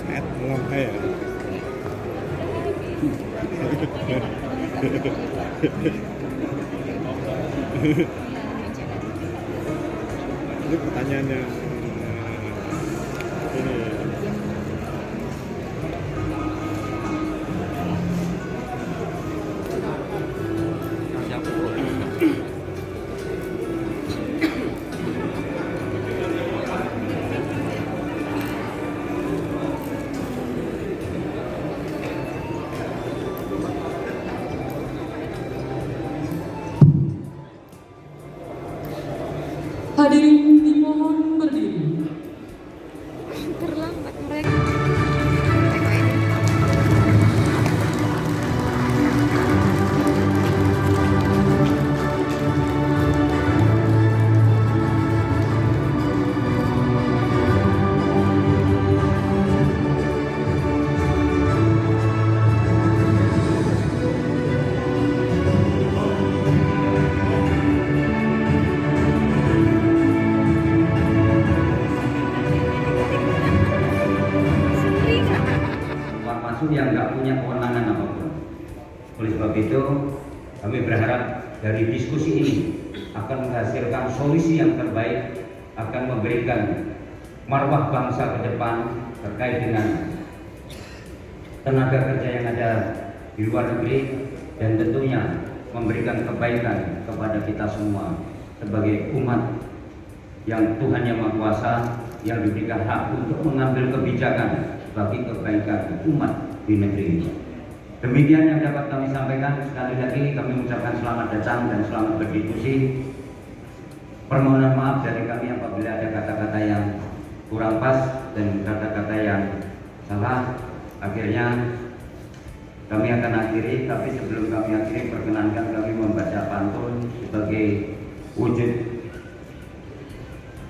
Tolong saya. Ini pertanyaannya ini. Hadirin dimohon berdiri. Terlambat mereka. Tengok ini. Masuk yang nggak punya kewenangan apapun. Oleh sebab itu, kami berharap dari diskusi ini akan menghasilkan solusi yang terbaik, akan memberikan marwah bangsa ke depan terkait dengan tenaga kerja yang ada di luar negeri dan tentunya memberikan kebaikan kepada kita semua sebagai umat yang Tuhan Yang Maha Kuasa yang diberikan hak untuk mengambil kebijakan bagi kebaikan umat di negeri ini. Demikian yang dapat kami sampaikan. Sekali lagi kami mengucapkan selamat datang dan selamat berdiskusi. Permohonan maaf dari kami apabila ada kata-kata yang kurang pas dan kata-kata yang salah. Akhirnya kami akan akhiri, tapi sebelum kami akhiri perkenankan kami membaca pantun sebagai wujud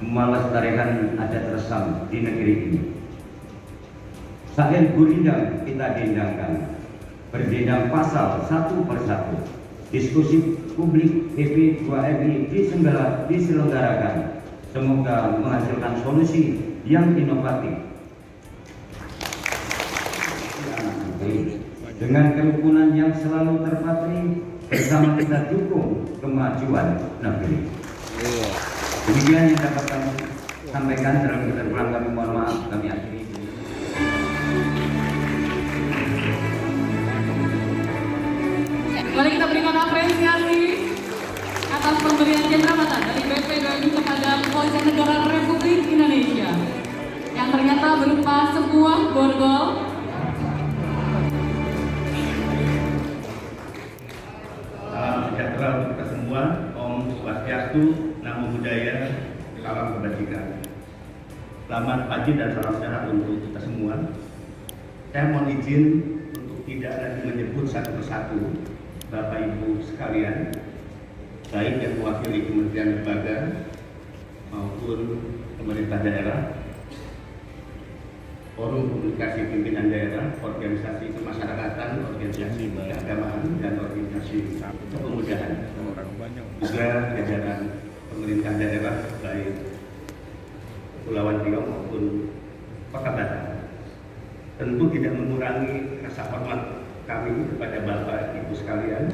melestarikan adat resam di negeri ini. Saat gurindang kita dendangkan, berdendang pasal satu persatu. Diskusi publik PP 2MI diselenggarakan. Semoga menghasilkan solusi yang inovatif. Dengan kerukunan yang selalu terpatri, bersama kita dukung kemajuan negeri. Demikian yang dapat kami sampaikan. Dalam kesimpulan kami mohon maaf, kami akhiri. Mari kita berikan apresiasi atas pemberian jabatan dari BP BMI kepada Kepolisian Negara Republik Indonesia yang ternyata berupa sebuah borgol. Salam sejahtera untuk kita semua. Om Swastiastu, Namo Buddhaya, salam kebajikan. Selamat pagi dan salam sehat untuk kita semua. Saya mohon izin untuk tidak lagi menyebut satu persatu Bapak Ibu sekalian, baik yang mewakili Kementerian Lembaga maupun pemerintah daerah, forum komunikasi pimpinan daerah, organisasi kemasyarakatan, organisasi keagamaan, dan organisasi kepemudahan. Juga jajaran pemerintah daerah baik Kepulauan Riau maupun Kota Batam. Tentu tidak mengurangi rasa hormat kami kepada Bapak Ibu sekalian,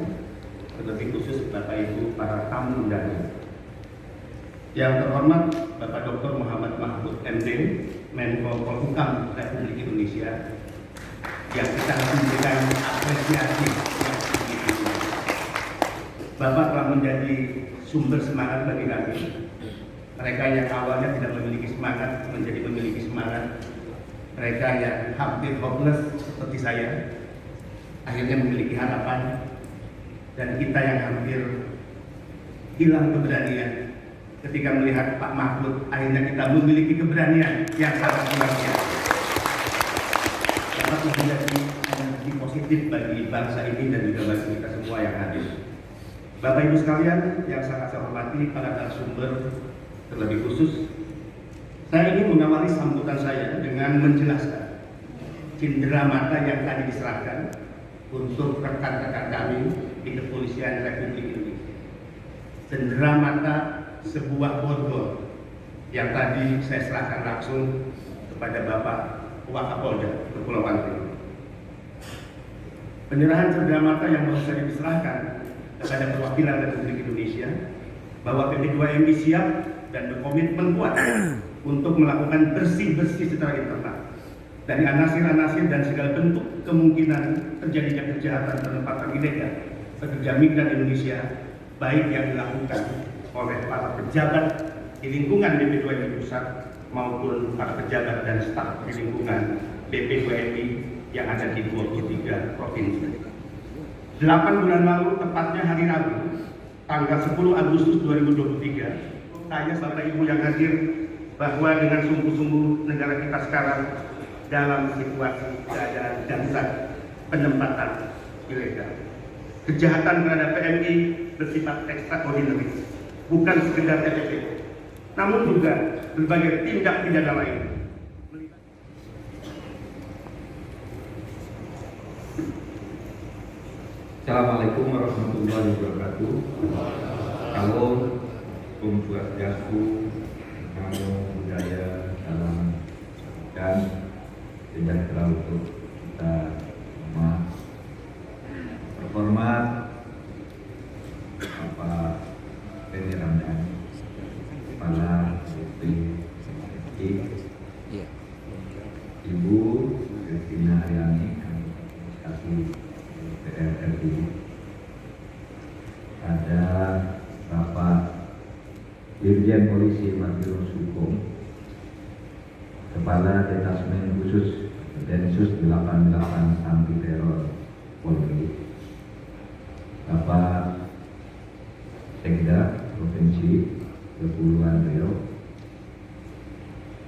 terlebih khusus Bapak Ibu para tamu undangan. Yang terhormat Bapak Dr. Muhammad Mahfud MD, Menko Polhukam Republik Indonesia, yang kita memberikan apresiasi. Bapak telah menjadi sumber semangat bagi kami. Mereka yang awalnya tidak memiliki semangat menjadi memiliki semangat. Mereka yang hampir hopeless seperti saya akhirnya memiliki harapan, dan kita yang hampir hilang keberanian ketika melihat Pak Mahfud, akhirnya kita memiliki keberanian yang sangat luar biasa. Dapat menjadi energi positif bagi bangsa ini dan juga bagi kita semua yang hadir. Bapak Ibu sekalian yang sangat saya hormati, para narasumber, terlebih khusus, saya ingin mengawali sambutan saya dengan menjelaskan cindera mata yang tadi diserahkan untuk rekan-rekan kami di Kepolisian Republik Indonesia. Cendera mata sebuah borgol yang tadi saya serahkan langsung kepada Bapak Wakapolda Kepulauan Riau. Penyerahan Cendera Mata yang baru saja diserahkan kepada perwakilan Republik Indonesia bahwa PP2MI siap dan berkomitmen kuat untuk melakukan bersih-bersih secara internal dari anasir-anasir dan segala bentuk kemungkinan terjadinya kejahatan penempatan ilegal pekerja migran Indonesia, baik yang dilakukan oleh para pejabat di lingkungan BP2MI pusat maupun para pejabat dan staf di lingkungan BP2MI yang ada di 23 provinsi. 8 bulan lalu, tepatnya hari Rabu, tanggal 10 Agustus 2023, saya Bapak Ibu yang hadir bahwa dengan sungguh-sungguh negara kita sekarang dalam situasi keadaan darurat penempatan ilegal. Kejahatan terhadap PMI bersifat ekstraordinari, bukan sekedar TPP, namun juga berbagai tindak pidana lain. Assalamualaikum warahmatullahi wabarakatuh. Salam, Om Swastiastu, Namo Buddhaya, salam dan sejahtera untuk kita semua. Terhormat Bapak Benny Ramdhani, Kepala BPI, Ibu Kristina Aryani, kasih PRRI, ada Bapak Dirjen Polisi Martirus Hukum, Kepala Detasmen Khusus Densus 88 Anti Teror Polri, Bapak Sekda Provinsi Kepulauan Riau,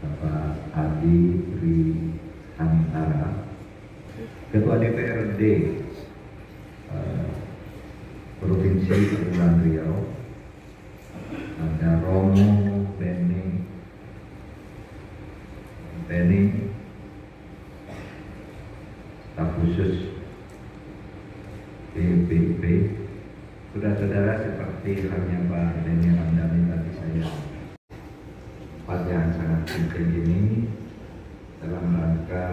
Bapak Adi Tri Hantara, Ketua DPRD Provinsi Kepulauan Riau, ada Romo Benny, staf khusus PBB, saudara-saudara, seperti halnya Pak Benny Ramdhani tadi saya, tempat yang sangat penting ini dalam rangka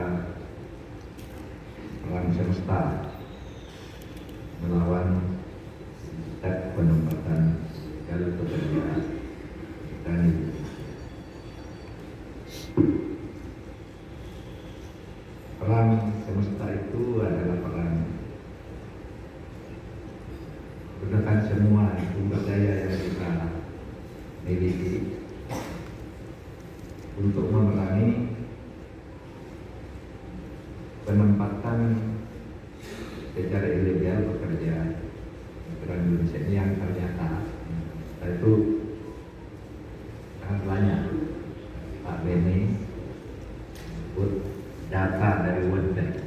perang semesta melawan penempatan jalur pekerjaan dan perang semesta itu adalah perang gunakan semua sumber daya yang kita miliki untuk memerangi penempatan secara ilegal pekerja migran Indonesia ini yang ternyata itu sangat banyak. Pak Benny sebut data dari World Bank,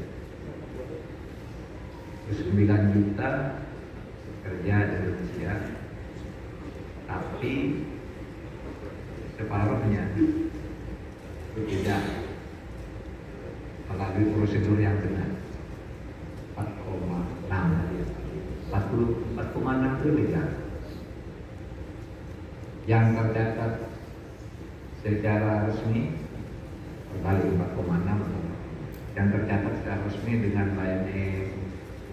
9 juta pekerja di Indonesia, tapi separuhnya itu tidak melalui prosedur yang benar. 4,6 itu legal. Yang tercatat secara resmi kembali 4,6, yang tercatat secara resmi dengan layani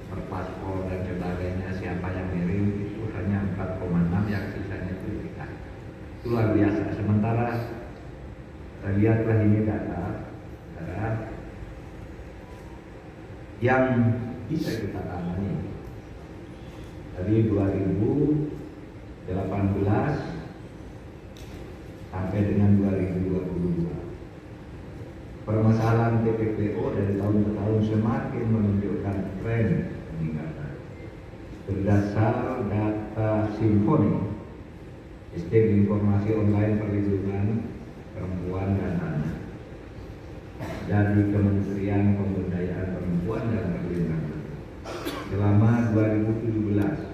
berpaspor dan sebagainya, siapa yang ngirim itu hanya 4,6, yang sisanya itu legal. Itu luar biasa. Sementara kita lihatlah ini data yang bisa kita tangani dari 2018 sampai dengan 2022. Permasalahan TPPO dari tahun ke tahun semakin menunjukkan tren peningkatan. Berdasar data Simfoni, Sistem Informasi Online Perlindungan Perempuan dan Anak dari Kementerian Pemberdayaan Perempuan dan Perlindungan, selama 2017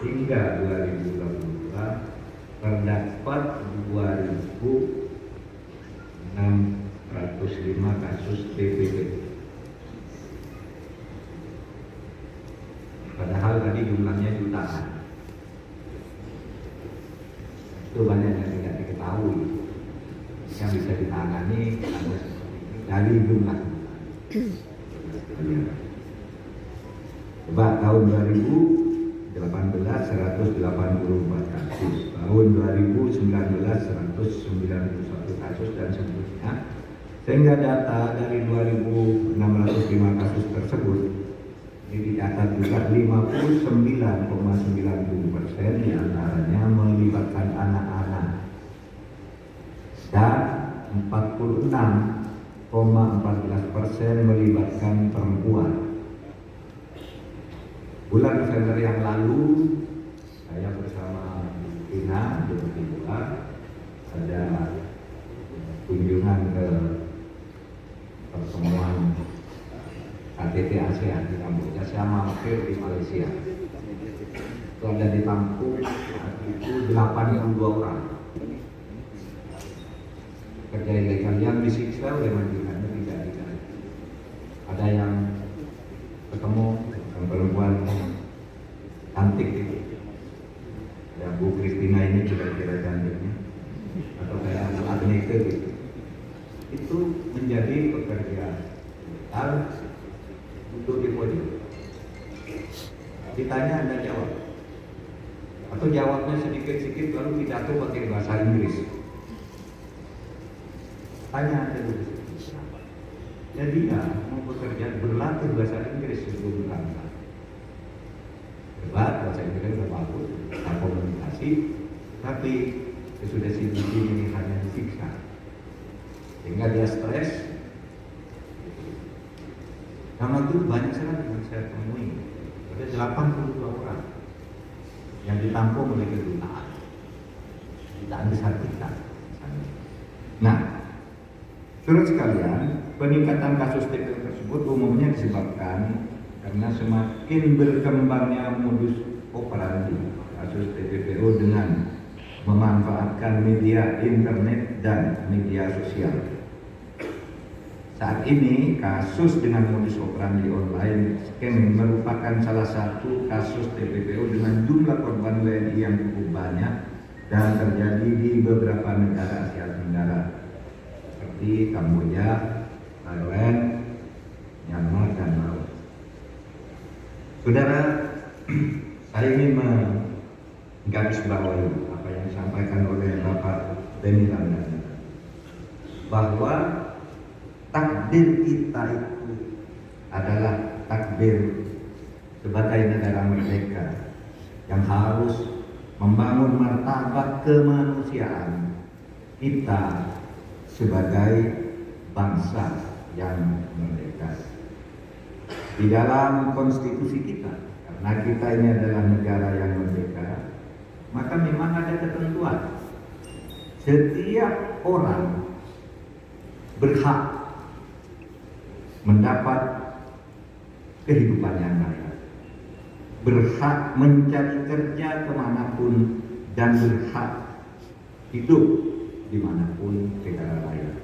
hingga 2022 terdapat 2.605 kasus TPP. Padahal tadi jumlahnya jutaan. Itu banyak yang tidak diketahui. Yang bisa ditangani ada seperti ini dari jumlah coba tahun 2018 184 kasus, tahun 2019 191 kasus dan seterusnya, sehingga data dari 2.605 kasus tersebut ini dicatat juga 59,90% diantaranya melibatkan anak-anak dan 46,14% melibatkan perempuan. Bulan November yang lalu saya bersama Ina berdua ada kunjungan ke pertemuan KTT ASEAN di Kamboja. Saya mampir di Malaysia. Itu ada di Lampung itu 82 orang kerja ilegal yang disiksa oleh majikannya tidak dikali. Ada yang ketemu dengan perempuan cantik itu. Ya Bu Kristina ini kira-kira cantiknya atau kayak Bu Agnete gitu. Itu menjadi pekerjaan untuk di podium. Ditanya Anda jawab atau jawabnya sedikit-sedikit lalu pidato pakai bahasa Inggris. Tanya Anda dulu. Jadi ya mau bekerja berlatih bahasa Inggris sebelum berangkat. Hebat, bahasa Inggris sudah bagus, kita komunikasi, tapi sudah sini ini hanya disiksa, sehingga dia stres. Nama itu banyak sekali yang saya temui. Ada 82 orang yang ditampung oleh kedutaan. Tidak besar kita. Nah, saudara sekalian, peningkatan kasus TPO tersebut umumnya disebabkan karena semakin berkembangnya modus operandi kasus TPO dengan memanfaatkan media internet dan media sosial. Saat ini kasus dengan modus operandi online scam merupakan salah satu kasus TPO dengan jumlah korban WNI yang cukup banyak dan terjadi di beberapa negara Asia Tenggara seperti Kamboja, Thailand, Myanmar, dan Laos. Saudara, saya ingin menggarisbawahi apa yang disampaikan oleh Bapak Benny Ramdhani bahwa takdir kita itu adalah takdir sebagai negara merdeka yang harus membangun martabat kemanusiaan kita sebagai bangsa yang merdeka. Di dalam konstitusi kita, karena kita ini adalah negara yang merdeka, maka memang ada ketentuan. Setiap orang berhak mendapat kehidupan yang layak, berhak mencari kerja kemanapun, dan berhak hidup dimanapun negara layak.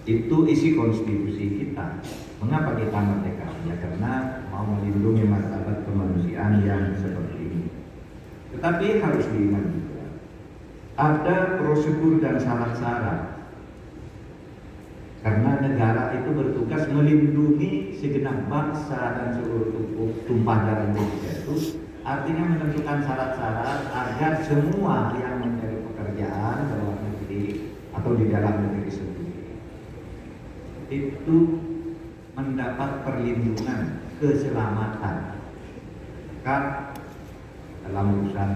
Itu isi konstitusi kita. Mengapa kita merdeka? Ya karena mau melindungi martabat kemanusiaan yang seperti ini. Tetapi harus diingat juga, ada prosedur dan syarat-syarat. Karena negara itu bertugas melindungi segenap bangsa dan seluruh tumpah darah Indonesia itu, artinya menentukan syarat-syarat agar semua yang mencari pekerjaan di luar negeri atau di dalam negeri sendiri itu mendapat perlindungan keselamatan. Kan dalam urusan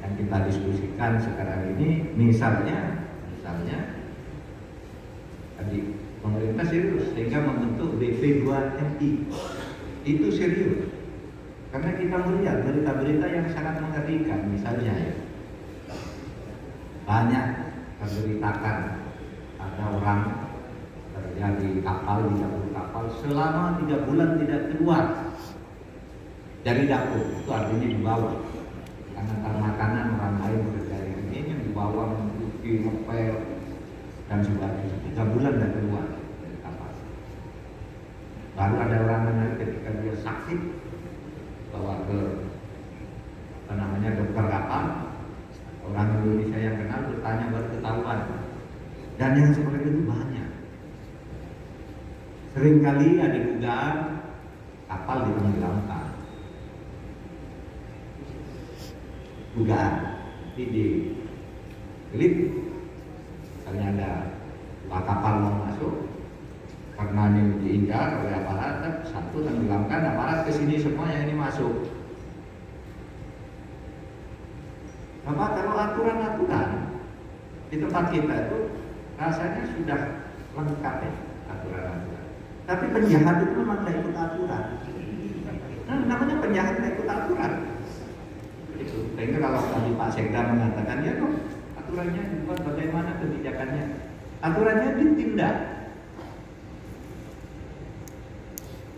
yang kita diskusikan sekarang ini, misalnya tadi pemerintah serius sehingga membentuk BP2MI. Itu serius karena kita melihat berita-berita yang sangat mengerikan. Misalnya ya, banyak terberitakan ada orang kerja di kapal, di dapur kapal selama 3 bulan tidak keluar dari dapur. Itu artinya dibawa karena makanan orang lain bekerja ini yang dibawa mencuci, ngepel dan sebagainya. 3 bulan tidak keluar dari kapal. Baru ada orang menarik ketika dia sakit, bawa ke dokter kapal. Orang Indonesia yang kenal bertanya baru ketahuan. Dan yang seperti itu banyak. Seringkali ada dugaan kapal ditenggelamkan. Dugaan di klip misalnya ada kapal mau masuk karena ini diincar oleh aparat, satu tenggelamkan, aparat kesini semua yang ini masuk. Apa kalau aturan-aturan di tempat kita itu rasanya sudah lengkap ya aturan-aturan. Tapi penjahat itu memang tidak ikut aturan. Nah, namanya penjahat tidak ikut aturan. Itu. Sehingga kalau tadi Pak Sekda mengatakan ya dong, aturannya dibuat bagaimana kebijakannya, aturannya ditindak.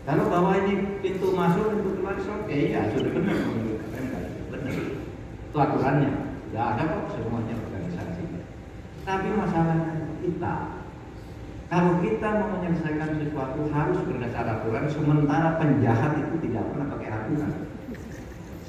Kalau bahwa ini pintu masuk, pintu keluar, oke ya sudah benar, benar. Itu aturannya, sudah ada kok semuanya organisasi. Tapi masalahnya kita, kalau kita mau menyelesaikan sesuatu harus berdasar aturan, sementara penjahat itu tidak pernah pakai aturan,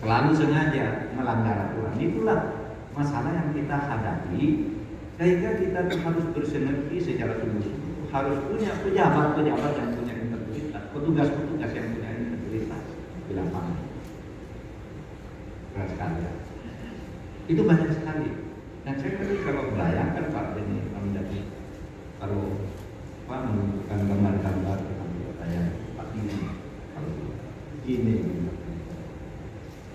selalu sengaja melanggar aturan. Itulah masalah yang kita hadapi, sehingga kita harus bersinergi secara sungguh-sungguh, harus punya pejabat-pejabat yang punya integritas, petugas-petugas yang punya integritas di lapangan. Berat sekali. Itu banyak sekali. Dan saya tadi kalau bayangkan Pak Beni menjadi kalau menunjukkan gambar-gambar tentang saya Pak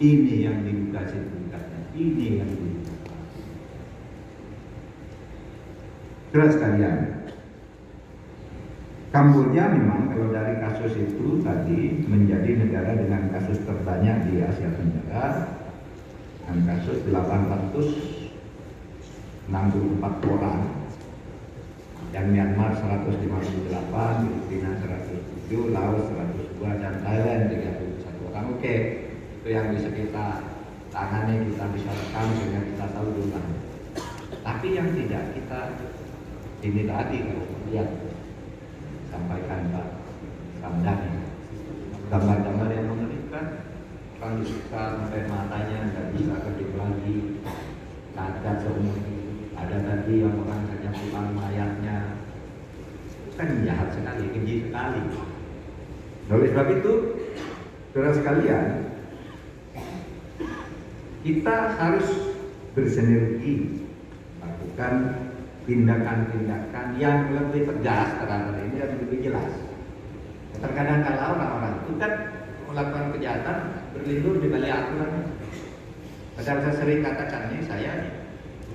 ini yang diedukasi tingkatnya, ini yang diedukasi. Terus sekalian, Kamboja memang kalau dari kasus itu tadi menjadi negara dengan kasus terbanyak di Asia Tenggara dengan kasus 864 orang, dan Myanmar 158, Filipina 107, Laos 102, dan Thailand 31 orang. Oke, itu yang bisa kita tangani, kita bisa rekam sehingga kita tahu jumlahnya. Tapi yang tidak kita ini tadi kalau lihat sampaikan Pak Ramdhani, gambar-gambar yang mengerikan, orang disiksa sampai matanya nggak bisa kedip lagi, cacat seumur hidup. Ada tadi yang orang hanya pulang mayatnya, kan jahat sekali, keji sekali. Oleh sebab itu, saudara sekalian, kita harus bersinergi lakukan tindakan-tindakan yang lebih tegas terhadap ini dan lebih jelas. Terkadang kalau orang-orang itu kan melakukan kejahatan berlindung di balik aturan. Padahal saya sering katakan ini saya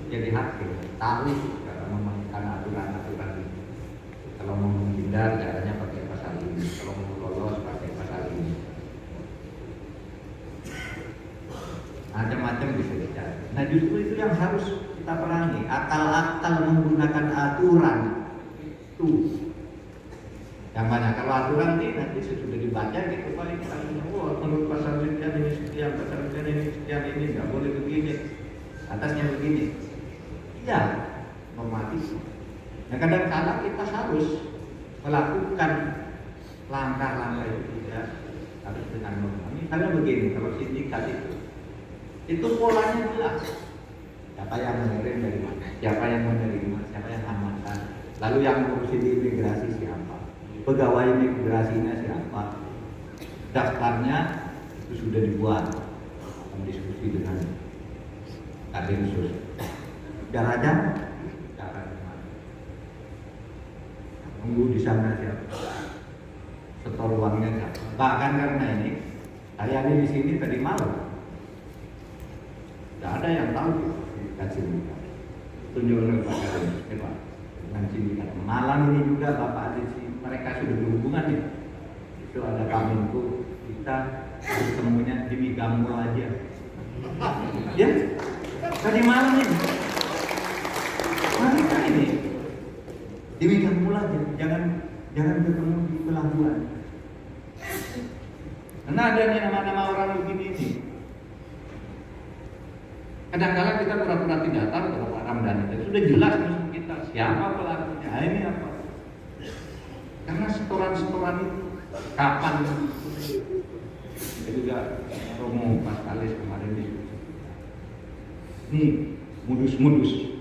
jadi hakim, tahu cara memainkan aturan-aturan ini. Kalau mau menghindar caranya pakai pasal ini, kalau mau lolos pakai pasal ini. Macam-macam bisa dicari. Nah justru itu yang harus kita perangi, akal-akal menggunakan aturan itu yang banyak. Kalau aturan ini nanti sesudah dibaca gitu paling oh menurut pasal sekian ini sekian, pasal sekian ini sekian, ini nggak boleh begini, atasnya begini. Ya, normatif. Nah kadang-kadang kita harus melakukan langkah-langkah itu ya, harus dengan norma. Misalnya begini, kalau sindikat itu polanya jelas. Siapa yang mengirim dari mana, siapa yang menerima, siapa yang amankan, lalu yang ngurusin di imigrasi siapa, pegawai imigrasinya siapa, daftarnya itu sudah dibuat, diskusi dengan Kadinsus. Caranya, tunggu di sana siapa, setor uangnya siapa. Bahkan karena ini, saya ini di sini tadi malam, tidak ada yang tahu sindikat. Tunjukkan Pak Kadin, Pak, dengan sindikat. Malam ini juga Bapak Adis, mereka sudah berhubungan nih. Itu ada Kaminku, kita ketemunya di Migamul aja. Ya, tadi malam ini. Mereka ini demikian pula jangan ketemu di pelabuhan. Karena ada nih nama-nama orang begini ini. Kadang-kadang kita pura-pura tidak tahu kalau Pak Ramdhani itu sudah jelas musuh kita siapa pelakunya. Nah, ini apa? Karena setoran-setoran itu kapan? Saya juga Romo Pascalis kemarin diskusi. Ini modus-modus.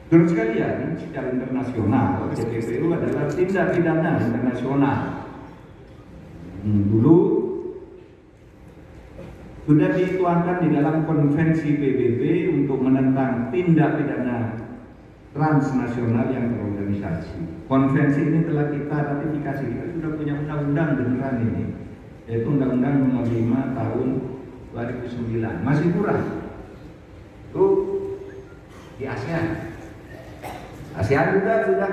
Terus sekalian, secara internasional. TPPU adalah tindak pidana internasional. Dulu sudah dituangkan di dalam konvensi PBB untuk menentang tindak pidana transnasional yang terorganisasi. Konvensi ini telah kita ratifikasi. Kita sudah punya undang-undang beneran ini, yaitu Undang-Undang Nomor 5 Tahun 2009. Masih kurang. Itu di ASEAN. ASEAN juga sudah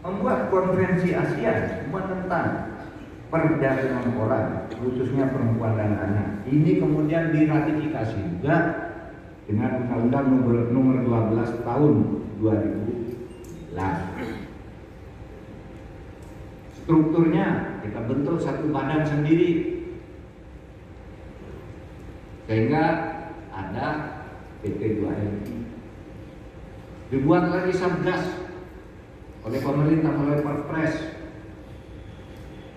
membuat konvensi ASEAN menentang perdagangan orang, khususnya perempuan dan anak. Ini kemudian diratifikasi juga dengan Undang-Undang nomor 12 tahun 2011. Strukturnya kita bentuk satu badan sendiri, sehingga ada PT2MI. Dibuat lagi satgas oleh pemerintah melalui Perpres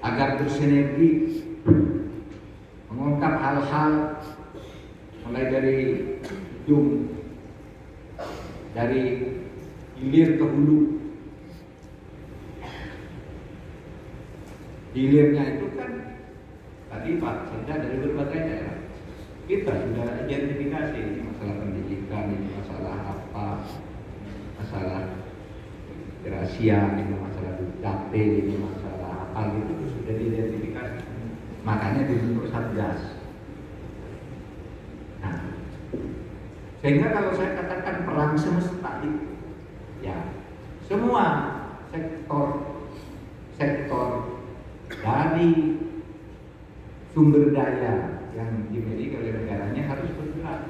agar bersinergi mengungkap hal-hal mulai dari ujung, dari hilir ke hulu. Hilirnya itu kan tadi Pak Sekda dari berbagai daerah. Kita sudah identifikasi ini masalah pendidikan, ini masalah apa, masalah rahasia, ini masalah dukcapil, ini masalah apa gitu sudah diidentifikasi. Makanya dibentuk satgas. Nah, sehingga kalau saya katakan perang semesta itu, ya semua sektor dari sumber daya yang dimiliki oleh negaranya harus bergerak.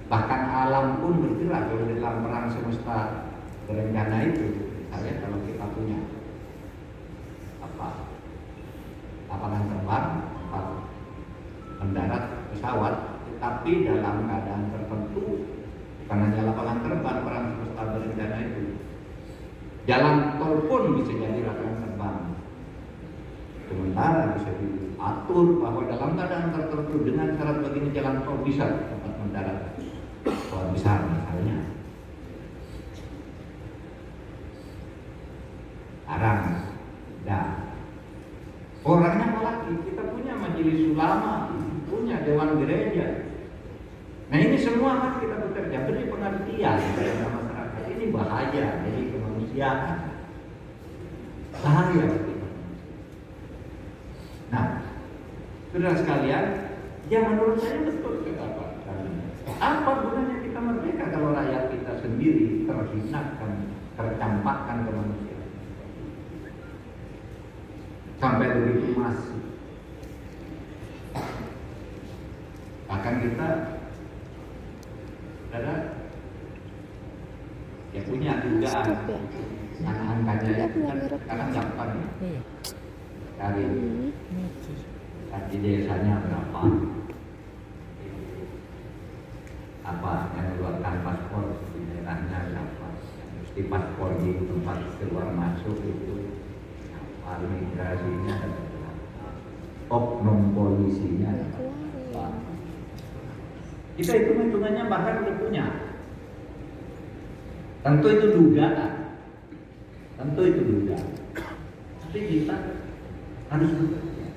Bahkan alam pun bergerak kalau dalam perang semesta berencana itu. Misalnya kalau kita punya lapangan terbang, tempat mendarat pesawat, tetapi dalam keadaan tertentu, bukan hanya lapangan terbang, perang semesta berencana itu, jalan tol pun bisa jadi lapangan terbang. Sementara bisa diatur bahwa dalam keadaan tertentu dengan syarat begini jalan tol bisa tempat mendarat pesawat besar misalnya. Sekarang, orangnya malah kita punya majelis ulama, punya dewan gereja. Nah ini semua kan kita bekerja beri pengertian kepada masyarakat. Ini bahaya jadi kemanusiaan, bahaya. Nah, saudara sekalian, yang menurut saya betul apa gunanya kita merdeka kalau rakyat kita sendiri terhinakan, tercampakkan kemanusiaan sampai begitu masif. Bahkan kita ya punya dugaan angka-angkanya kan sekarang gampang ya. Cari di desanya berapa, apa yang mengeluarkan paspor di daerahnya berapa, mesti paspor di tempat keluar masuk itu apa, imigrasinya oknum polisinya apa. Kita hitung-hitungannya bahkan udah punya. Tentu itu dugaan, tapi kita harus bekerja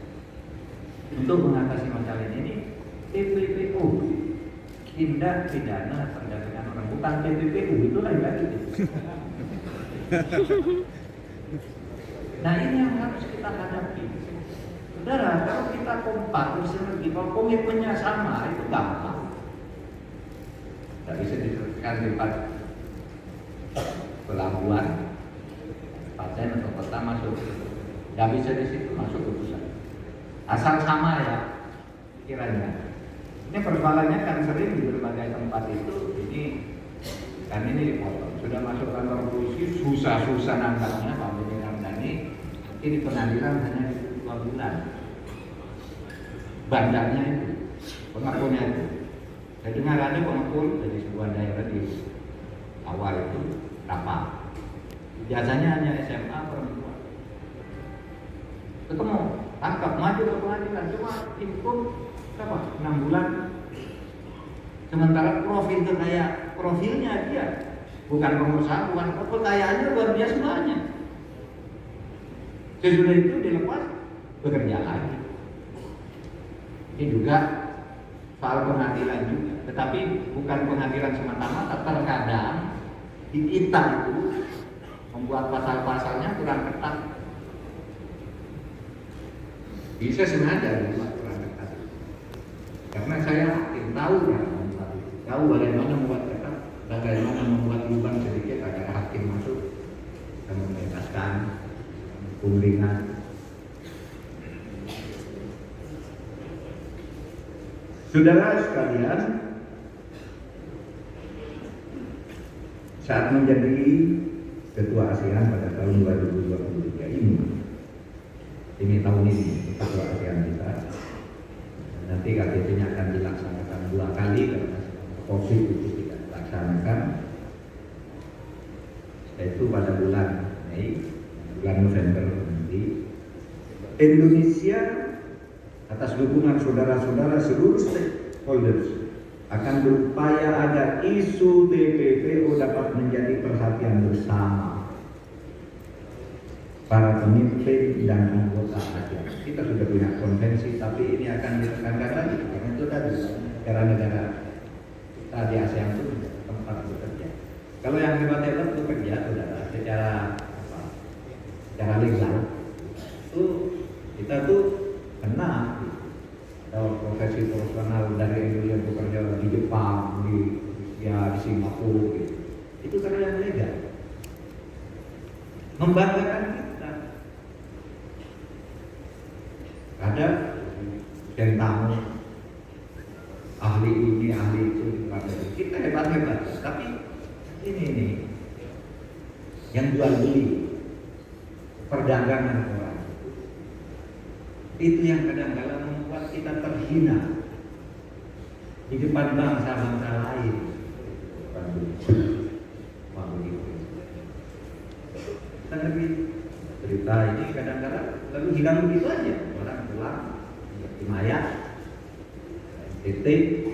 untuk mengatasi masalah ini. TPPU, tindak pidana perdagangan orang, bukan TPPU, itu lain lagi. Nah ini yang harus kita hadapi. Saudara, kalau kita kompak bersinergi, kalau komitmennya sama, itu gampang. Tidak bisa diteruskan di pelabuhan, paten atau kota masuk. Tidak bisa di situ masuk ke pusat. Asal sama ya pikirannya. Ini persoalannya kan sering di berbagai tempat itu. Ini dipotong. Sudah masuk kantor polisi, susah-susah nangkapnya Pak Benny Ramdhani. Nanti di pengadilan hanya 2 bulan. Bandarnya itu, pengakuannya itu. Saya dengar ada pengakuan dari sebuah daerah di awal itu berapa? Biasanya hanya SMA perempuan. Ketemu, tangkap, maju ke pengadilan, cuma hukum berapa? 6 bulan. Sementara profil itu kayak profilnya dia bukan pengusaha, bukan kekayaannya luar biasa banyak. Sesudah itu dilepas bekerja lagi. Ini juga soal pengadilan juga, tetapi bukan pengadilan semata-mata. Terkadang di kita itu membuat pasal-pasalnya kurang ketat. Bisa sengaja dibuat kurang ketat, karena saya tahu ya, tahu bagaimana membuat ketat, bagaimana membuat lubang sedikit agar hakim masuk dan membebaskan hukum ringan. Saudara sekalian, saat menjadi Ketua ASEAN pada tahun 2023 ini tahun ini Ketua ASEAN kita, nanti KTT-nya akan dilaksanakan 2 kali karena COVID itu tidak dilaksanakan, yaitu pada bulan Mei, bulan November nanti. Indonesia atas dukungan saudara-saudara seluruh stakeholders akan berupaya agar isu TPPO dapat menjadi perhatian bersama para pemimpin dan anggota ASEAN. Kita sudah punya konvensi, tapi ini akan ditekankan lagi karena itu tadi negara-negara kita di ASEAN itu tempat bekerja. Kalau yang hebat-hebat bekerja saudara secara legal itu kita tuh kena. Kalau profesi profesional dari Indonesia bekerja di Jepang, di Singapura, gitu. Itu karena yang legal. Membanggakan kita. Ada yang tamu, ahli ini, ahli itu, kita hebat-hebat. Tapi ini nih, yang jual beli, perdagangan orang, itu yang kadang-kadang membuat kita terhina di depan bangsa-bangsa lain. Kita lebih cerita ini kadang-kadang lalu hilang begitu aja, orang pulang di Maya, titik,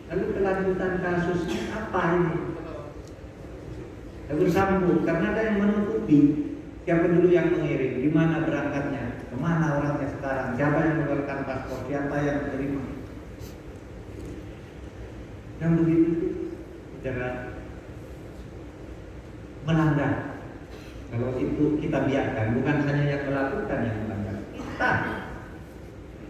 lalu kelanjutan kasusnya apa ini? Lalu sambung karena ada yang menutupi. Siapa dulu yang mengirim, di mana berangkatnya, kemana orangnya sekarang, siapa yang mengeluarkan paspor, siapa yang menerima. Yang begitu cara melanggar. Kalau itu kita biarkan, bukan hanya yang melakukan yang melanggar, kita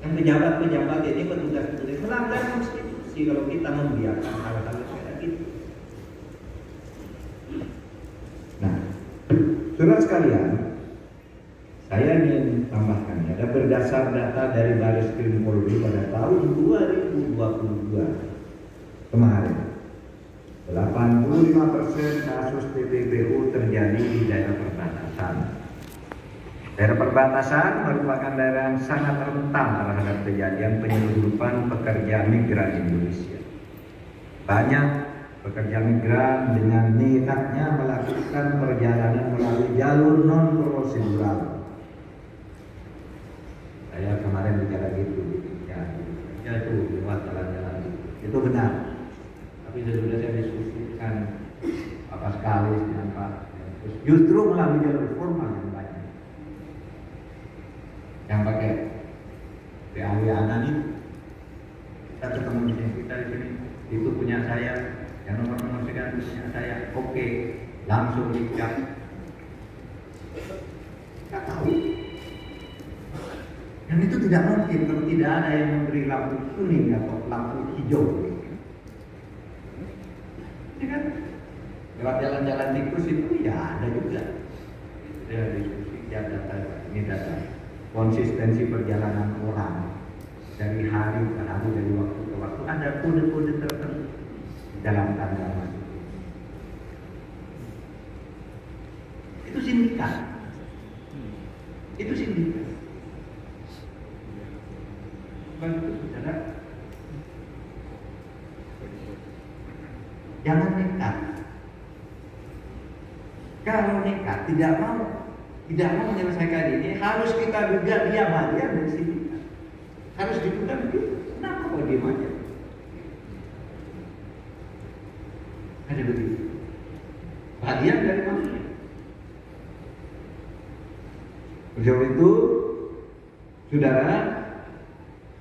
yang pejabat-pejabat ini petugas-petugas melanggar konstitusi kalau kita membiarkan hal-hal seperti itu. Nah, saudara sekalian, saya ingin tambahkan ya, berdasar data dari Baris Krim Polri pada tahun 2022 kemarin, 85% kasus TPPO terjadi di daerah perbatasan. Daerah perbatasan merupakan daerah yang sangat rentan terhadap kejadian penyeludupan pekerja migran Indonesia. Banyak pekerja migran dengan niatnya melakukan perjalanan melalui jalur non-prosedural. Saya kemarin bicara gitu, ya itu lewat jalan-jalan itu benar. Tapi sudah saya diskusikan apa sekali dengan Pak. Justru melalui jalur formal yang banyak, yang pakai PAW Anani. Kita ketemu di sini, kita di sini, itu punya saya. Yang nomor sekian punya saya, oke, langsung dicap. Tidak tahu. Dan itu tidak mungkin kalau tidak ada yang memberi lampu kuning atau lampu hijau. Ya kan? Lewat jalan-jalan tikus itu ya ada juga. Ya diskusi, ya data ini data konsistensi perjalanan orang dari hari ke hari, dari waktu ke waktu, ada kode-kode tertentu dalam tanda masuk. Itu sindikat. Itu sindikat. Begitu saudara. Jangan nekat. Kalau nekat tidak mau menyelesaikan ini, harus kita duga dia bagian dari sindikat. Harus diduga begitu. Kenapa kok diam aja? negeri. Bagian dari manusia. Oleh itu, saudara,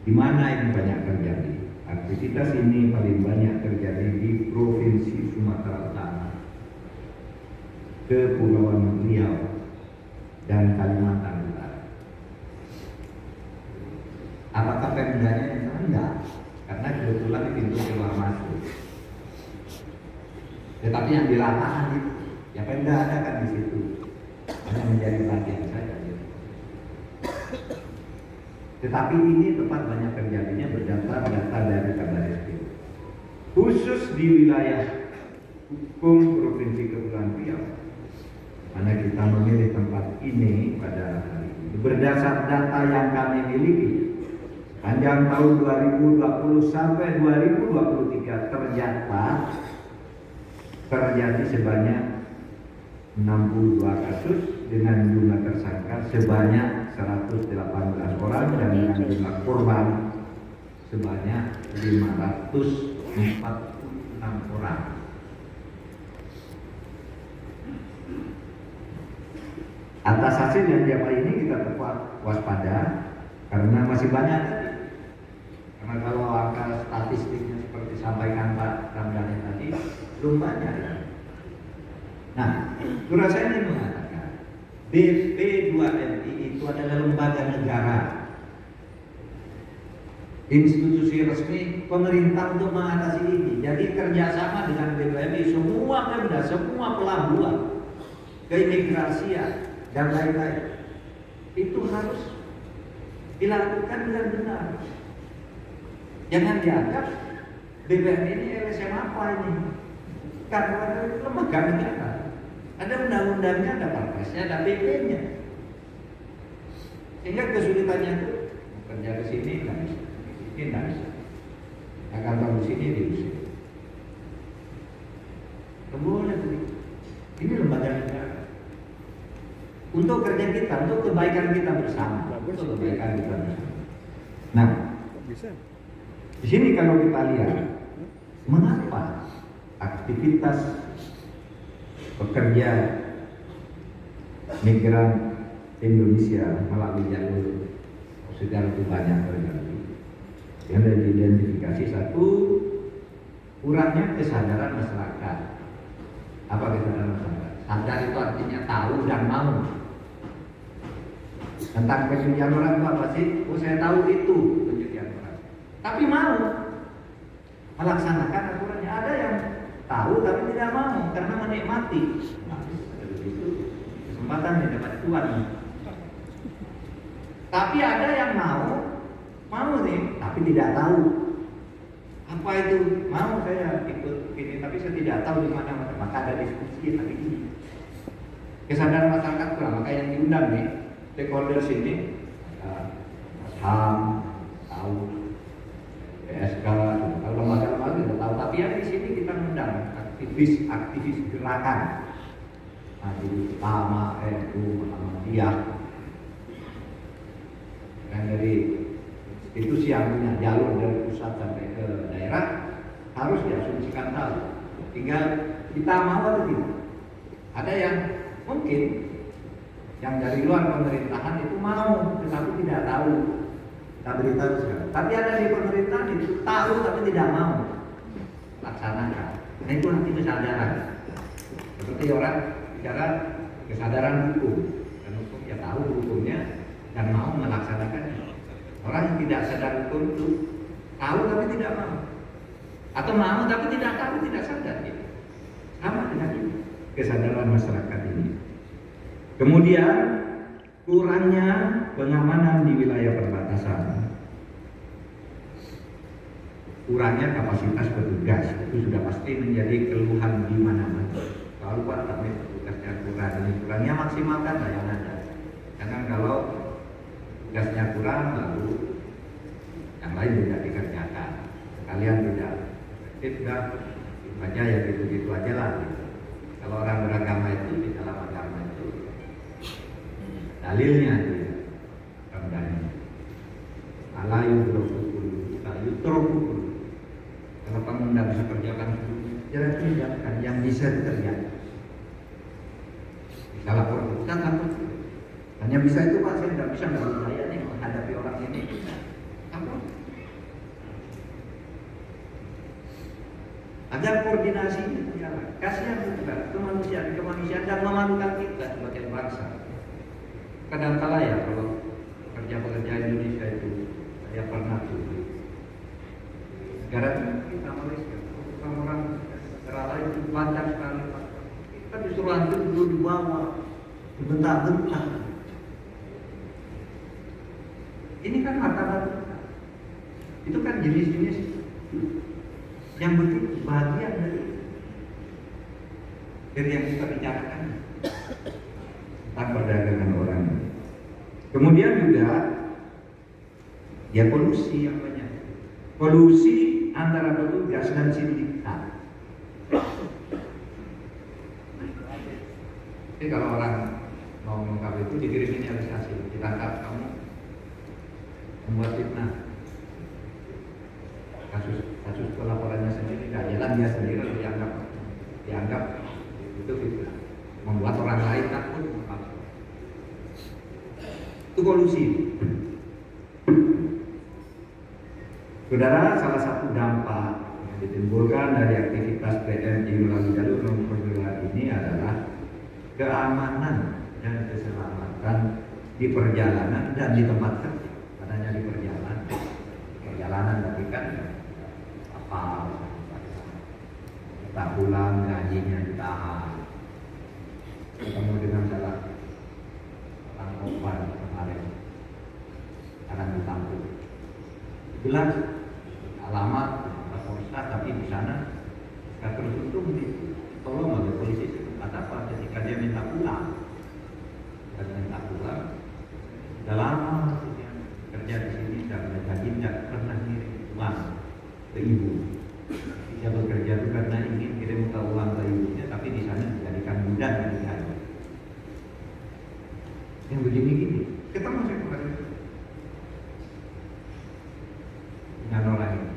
di mana yang banyak terjadi? Aktivitas ini paling banyak terjadi di Provinsi Sumatera Utara, Kepulauan Riau, dan Kalimantan Utara. Apakah Pemdanya yang enggak? Karena kebetulan pintu keluar masuk. Tetapi yang di lapangan itu, ya Pemda ada kan di situ, hanya menjadi bagian saja. Tetapi ini tempat banyak terjadinya berdasar data dari Kabareskrim. Khusus di wilayah hukum Provinsi Kepulauan Riau, mana kita memilih tempat ini pada hari ini berdasar data yang kami miliki panjang tahun 2020 sampai 2023 terjadi sebanyak 62 kasus dengan jumlah tersangka sebanyak 118 orang dan dengan jumlah korban sebanyak 546 orang. Atas hasil yang diapa ini kita tetap waspada karena masih banyak tadi. Karena kalau angka statistiknya seperti sampaikan Pak Ramdhani tadi belum banyak. Nah, surat saya ini mengatakan BP2MI itu adalah lembaga negara, institusi resmi pemerintah untuk mengatasi ini. Jadi kerjasama dengan BP2MI, semua Pemda, semua pelabuhan, keimigrasian dan lain-lain itu harus dilakukan dengan benar. Jangan dianggap BPM ini LSM apa ini? Karena ada lembaga negara, ada undang-undangnya, ada perpresnya, ada PP-nya. Sehingga kesulitannya itu kerja ke sini nggak bisa, ini nggak bisa. Kantor di sini diusir. Boleh begitu. Ini lembaga negara. Untuk kerja kita, untuk kebaikan kita bersama, untuk kebaikan kita bersama. Nah, Bisa. di sini kalau kita lihat, mengapa aktivitas pekerja migran Indonesia melalui jalur secara lebih banyak terjadi? Yang ada diidentifikasi satu, kurangnya kesadaran masyarakat. Apa kesadaran masyarakat? Sadar itu artinya tahu dan mau. Tentang pencucian orang itu apa sih? Oh, saya tahu itu pencucian orang. Tapi mau melaksanakan aturannya. Ada yang tahu tapi tidak mau karena menikmati. Nah, itu kesempatan yang dapat Tuhan. Tapi ada yang mau nih, tapi tidak tahu. Apa itu? Mau saya ikut ini, tapi saya tidak tahu di mana. Maka ada diskusi hari ini. Kesadaran masyarakat kurang, maka yang diundang nih stakeholder sini, HAM, tahu, PSK, kalau lembaga-lembaga sudah tahu. Tapi yang di sini kita mengundang aktivis gerakan, Majelis Ulama, NU, Muhammadiyah, dan dari institusi yang punya jalur dari pusat sampai ke daerah harus diasumsikan tahu. Tinggal kita mau atau tidak. Ada yang mungkin yang dari luar pemerintahan itu mau, tetapi tidak tahu. Kita beritahu sekarang. Tapi ada di pemerintahan itu tahu tapi tidak mau laksanakan. Nah itu nanti kesadaran. Seperti orang bicara kesadaran hukum. Dan hukum ya tahu hukumnya dan mau melaksanakannya. Orang yang tidak sadar hukum itu tahu tapi tidak mau. Atau mau tapi tidak tahu, tidak sadar. Gitu. Sama dengan ini. Kesadaran masyarakat ini. Kemudian kurangnya pengamanan di wilayah perbatasan, kurangnya kapasitas petugas itu sudah pasti menjadi keluhan di mana-mana. Kalau Pak kami tugasnya kurangnya maksimalkan yang ada. Jangan kalau tugasnya kurang lalu yang lain tidak dikerjakan, kalian tidak efektif, aja ya gitu-gitu aja lah. Gitu. Kalau orang beragama itu di dalam agama itu dalilnya dia Ramdhani ala yutrokul. Kalau kamu tidak bisa kerjakan jangan kerjakan. Yang bisa dikerjakan. Bisa lapor kita takut. Hanya bisa itu Pak, saya tidak bisa nih menghadapi orang ini. Apa? Agar koordinasi itu berjalan. Kasihan juga kemanusiaan dan memalukan kita sebagai bangsa. Kadang-kala ya kalau pekerja Indonesia itu saya pernah tuh negara kita Malaysia, orang-orang negara lain itu lancar sekali. Kita disuruh antri dulu di bawah, dibentak-bentak. Ini kan martabat kita. Itu kan jenis-jenis yang begitu bagian dari yang kita bicarakan tentang perdagangan orang. Kemudian juga ya polusi yang banyak. Polusi antara petugas dan sindikat. Jadi kalau orang mau mengungkap itu dikirimin realisasi, ditangkap kamu membuat fitnah. Kasus pelaporannya sendiri tidak jalan, dia sendiri dianggap itu fitnah, membuat orang lain takut. Itu polusi. Saudara, salah satu dampak yang ditimbulkan dari aktivitas PMI melalui jalur non-konsuler ini adalah keamanan dan keselamatan di perjalanan dan di tempat kerja. Adanya di perjalanan tapi kan apa kita pulang gajinya ditahan, ketemu dengan salah korban kemarin sekarang ditampung jelas alamat Polsa, tapi di sana nggak terus tolong oleh polisi setempat apa ketika dia minta pulang udah lama dia kerja di sini dan gaji tidak pernah ngirim uang ke ibu. Dia bekerja itu karena ingin kirim ke uang ke ibunya, tapi di sana dijadikan budak dan digaji. Yang begini-gini, kita masih kurang dengan orang ini.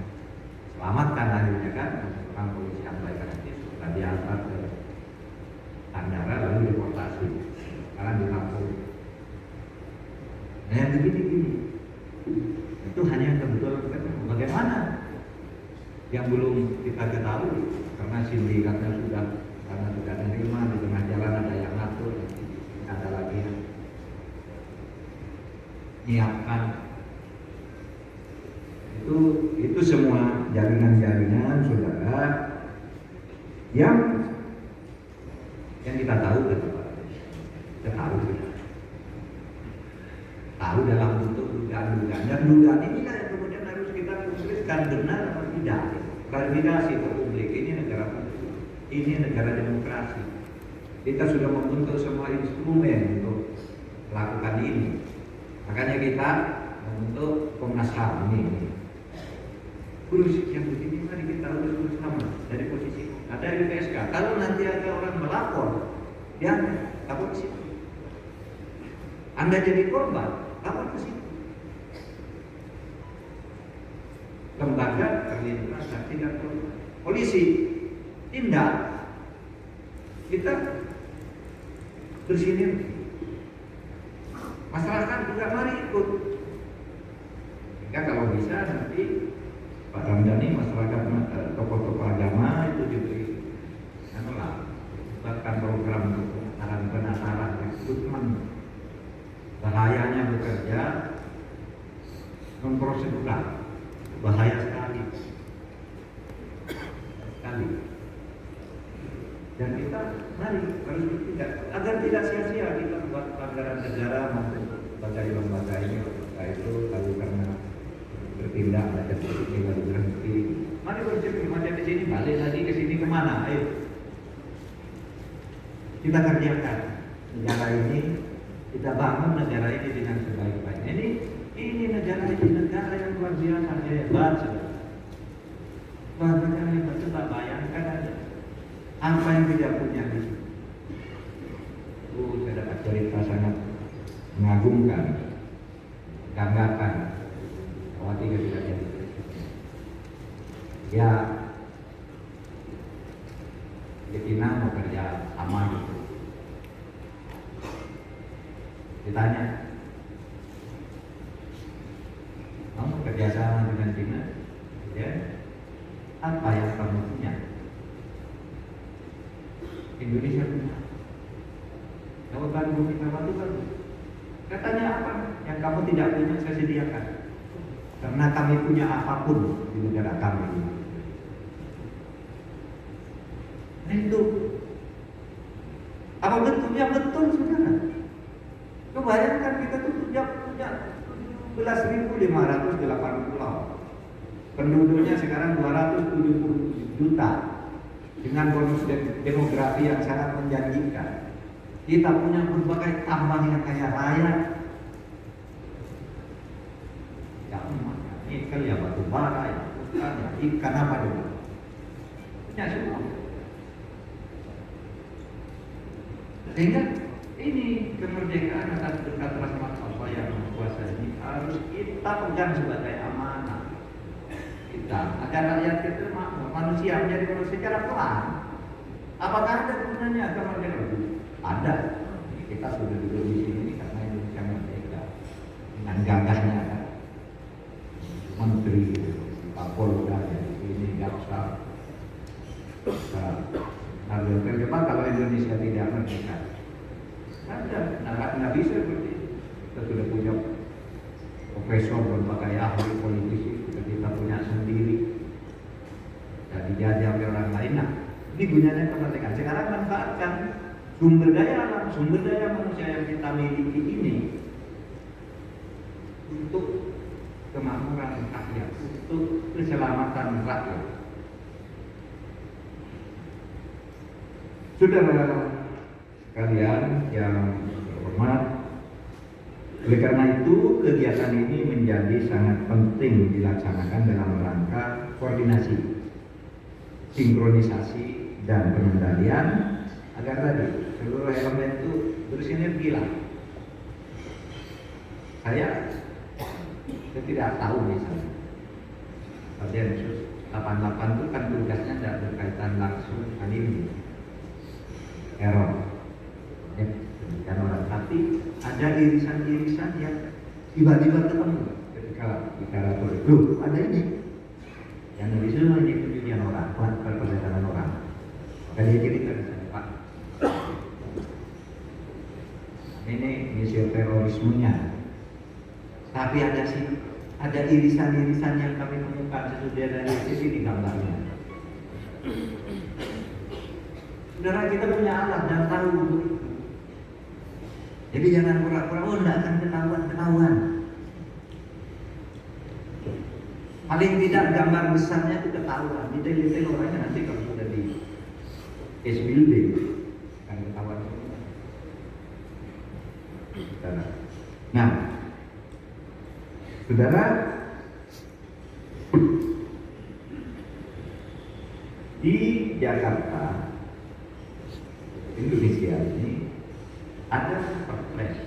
Selamatkan akhirnya kan, orang polisi yang baik nanti sudah diantar ke bandara lalu deportasi. Sekarang ditampung. Nah yang begini-gini, itu hanya kebetulan bagaimana yang belum kita ketahui karena sindikatnya sudah menerima di tengah jalan ada yang ngatur, ada lagi yang menyiapkan. Itu semua jaringan-jaringan saudara yang kita tahu kita tahu dalam bentuk dugaan-dugaan. Dan dugaan inilah yang kemudian harus kita konkretkan benar atau tidak. Klarifikasi ke publik, ini negara hukum, ini negara demokrasi. Kita sudah membentuk semua instrumen untuk melakukan ini. Makanya kita membentuk Komnas HAM ini. Kursi yang begini mari kita urus bersama dari posisi ada LPSK. Kalau nanti ada orang melapor, dia lapor ke situ. Anda jadi korban, lapor ke situ. Lembaga perlindungan saksi dan korban. Polisi tindak, kita bersinergi. Masyarakat juga mari ikut. Jika kalau bisa nanti Pak Ramdhani, masyarakat tokoh-tokoh agama itu diberi buatkan program untuk penasaran rekrutmen. Bahayanya bekerja non prosedural, bahaya sekali. Dan kita mari harus bertindak agar tidak sia-sia kita buat pelanggaran negara maupun lembaga ini. Itu lalu karena bertindak ada seperti lalu berhenti. Mari berhenti macam di sini, balik lagi ke sini kemana? Ayo kita kerjakan negara ini, kita bangun negara ini dengan sebaik-baiknya. Ini negara yang luar biasa hebat. Luar biasa hebat. Coba bayangkan aja apa yang tidak punya di sini. Saya dapat cerita sangat mengagumkan, banggakan. Waktu ketika jadi ya Vietnam Ditanya, kamu kerjasama dengan China, ya? Apa yang kamu punya? Indonesia punya. Jawaban Bumi Permata itu bagus. Katanya apa? Yang kamu tidak punya saya sediakan. Karena kami punya apapun di negara kami. Nah itu. Apa betul? Ya betul saudara. Coba bayangkan kita tuh punya 17.508 pulau. Penduduknya sekarang 270 juta. Dengan bonus demografi yang sangat menjanjikan. Kita punya berbagai tambang yang kaya raya. Ya emas, ya nikel, ya batu bara, ya hutan, ya ikan apa juga. Punya semua. Sehingga ini kemerdekaan atas berkat rahmat Allah yang Maha Kuasa ini harus kita pegang sebagai amanah kita agar rakyat kita manusia menjadi manusia secara pelan. Apakah ada gunanya kemerdekaan? Ada. Kita sudah duduk di sini karena Indonesia merdeka dengan gagahnya kan. Menteri Kapolda di sini jaksa. Nah, coba kalau Indonesia tidak merdeka, ada, nggak bisa seperti itu. Kita sudah punya profesor berbagai ahli politisi, sudah kita punya sendiri, dan dijajah oleh orang lain. Nah, ini gunanya kemerdekaan. Sekarang manfaatkan sumber daya alam, sumber daya manusia yang kita miliki ini untuk kemakmuran rakyat, untuk keselamatan rakyat. Saudara sekalian yang terhormat, oleh karena itu kegiatan ini menjadi sangat penting dilaksanakan dalam rangka koordinasi, sinkronisasi, dan pengendalian agar tadi seluruh elemen itu bersinergi lah. Saya tidak tahu misalnya Densus 88 itu kan tugasnya tidak berkaitan langsung dengan ini error ya, dan orang, tapi ada irisan-irisan yang tiba-tiba ketemu ketika bicara itu ada ini yang bisa ini penjudian orang, perdagangan orang. Maka dia cerita di sana, Pak, ini misi terorismenya, tapi ada irisan-irisan yang kami temukan sesudah dari sisi di gambarnya. Saudara, kita punya alat dan tahu itu. Jadi jangan pura-pura, oh tidak akan ketahuan. Paling tidak gambar besarnya itu ketahuan. Detail-detail orangnya nanti kalau sudah di case building akan ketahuan. Nah, saudara, di Jakarta, Indonesia ini ada perpres